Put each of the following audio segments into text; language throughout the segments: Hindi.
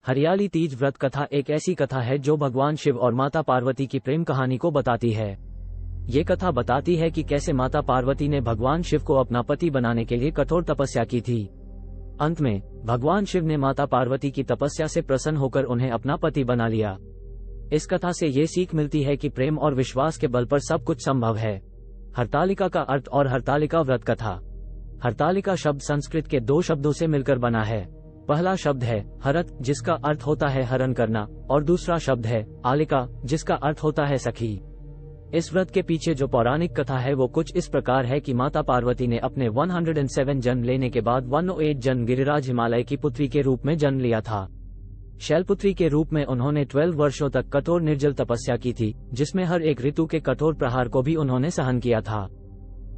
हरियाली तीज व्रत कथा एक ऐसी कथा है जो भगवान शिव और माता पार्वती की प्रेम कहानी को बताती है। ये कथा बताती है कि कैसे माता पार्वती ने भगवान शिव को अपना पति बनाने के लिए कठोर तपस्या की थी। अंत में भगवान शिव ने माता पार्वती की तपस्या से प्रसन्न होकर उन्हें अपना पति बना लिया। इस कथा से ये सीख मिलती है कि प्रेम और विश्वास के बल पर सब कुछ संभव है। हरतालिका का अर्थ और हरतालिका व्रत कथा। हरतालिका शब्द संस्कृत के दो शब्दों से मिलकर बना है। पहला शब्द है हरत, जिसका अर्थ होता है हरण करना, और दूसरा शब्द है आलिका, जिसका अर्थ होता है सखी। इस व्रत के पीछे जो पौराणिक कथा है वो कुछ इस प्रकार है कि माता पार्वती ने अपने 107 जन्म लेने के बाद 108 जन्म गिरिराज हिमालय की पुत्री के रूप में जन्म लिया था। शैलपुत्री के रूप में उन्होंने 12 वर्षों तक कठोर निर्जल तपस्या की थी, जिसमें हर एक ऋतु के कठोर प्रहार को भी उन्होंने सहन किया था।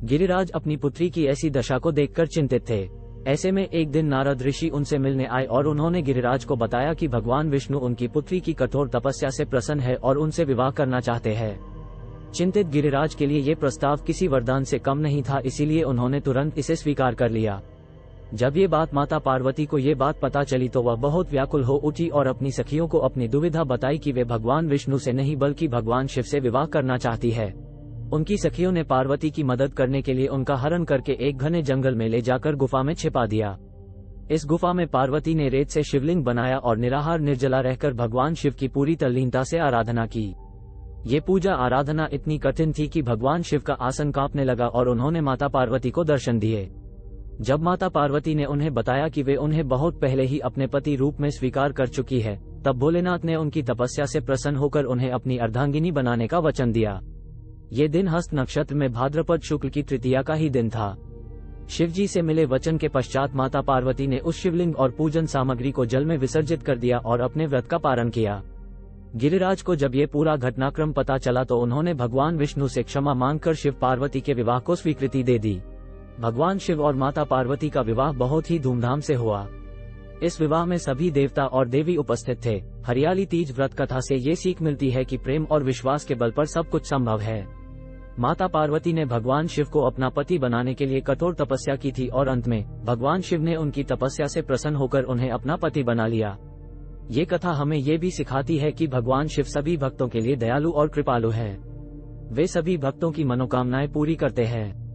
गिरिराज अपनी पुत्री की ऐसी दशा को देखकर चिंतित थे। ऐसे में एक दिन नारद ऋषि उनसे मिलने आए और उन्होंने गिरिराज को बताया कि भगवान विष्णु उनकी पुत्री की कठोर तपस्या से प्रसन्न है और उनसे विवाह करना चाहते हैं। चिंतित गिरिराज के लिए ये प्रस्ताव किसी वरदान से कम नहीं था, इसीलिए उन्होंने तुरंत इसे स्वीकार कर लिया। जब ये बात माता पार्वती को ये बात पता चली तो वह बहुत व्याकुल हो उठी और अपनी सखियों को अपनी दुविधा बताई कि वे भगवान विष्णु से नहीं बल्कि भगवान शिव से विवाह करना चाहती है। उनकी सखियों ने पार्वती की मदद करने के लिए उनका हरण करके एक घने जंगल में ले जाकर गुफा में छिपा दिया। इस गुफा में पार्वती ने रेत से शिवलिंग बनाया और निराहार निर्जला रहकर भगवान शिव की पूरी तल्लीनता से आराधना की। ये पूजा आराधना इतनी कठिन थी कि भगवान शिव का आसन कांपने लगा और उन्होंने माता पार्वती को दर्शन दिए। जब माता पार्वती ने उन्हें बताया कि वे उन्हें बहुत पहले ही अपने पति रूप में स्वीकार कर चुकी है, तब भोलेनाथ ने उनकी तपस्या से प्रसन्न होकर उन्हें अपनी अर्धांगिनी बनाने का वचन दिया। ये दिन हस्त नक्षत्र में भाद्रपद शुक्ल की तृतीया का ही दिन था। शिवजी से मिले वचन के पश्चात माता पार्वती ने उस शिवलिंग और पूजन सामग्री को जल में विसर्जित कर दिया और अपने व्रत का पारण किया। गिरिराज को जब ये पूरा घटनाक्रम पता चला तो उन्होंने भगवान विष्णु से क्षमा मांगकर शिव पार्वती के विवाह को स्वीकृति दे दी। भगवान शिव और माता पार्वती का विवाह बहुत ही धूमधाम से हुआ। इस विवाह में सभी देवता और देवी उपस्थित थे। हरियाली तीज व्रत कथा से ये सीख मिलती है कि प्रेम और विश्वास के बल पर सब कुछ संभव है। माता पार्वती ने भगवान शिव को अपना पति बनाने के लिए कठोर तपस्या की थी और अंत में भगवान शिव ने उनकी तपस्या से प्रसन्न होकर उन्हें अपना पति बना लिया। ये कथा हमें ये भी सिखाती है कि भगवान शिव सभी भक्तों के लिए दयालु और कृपालु हैं। वे सभी भक्तों की मनोकामनाएं पूरी करते हैं।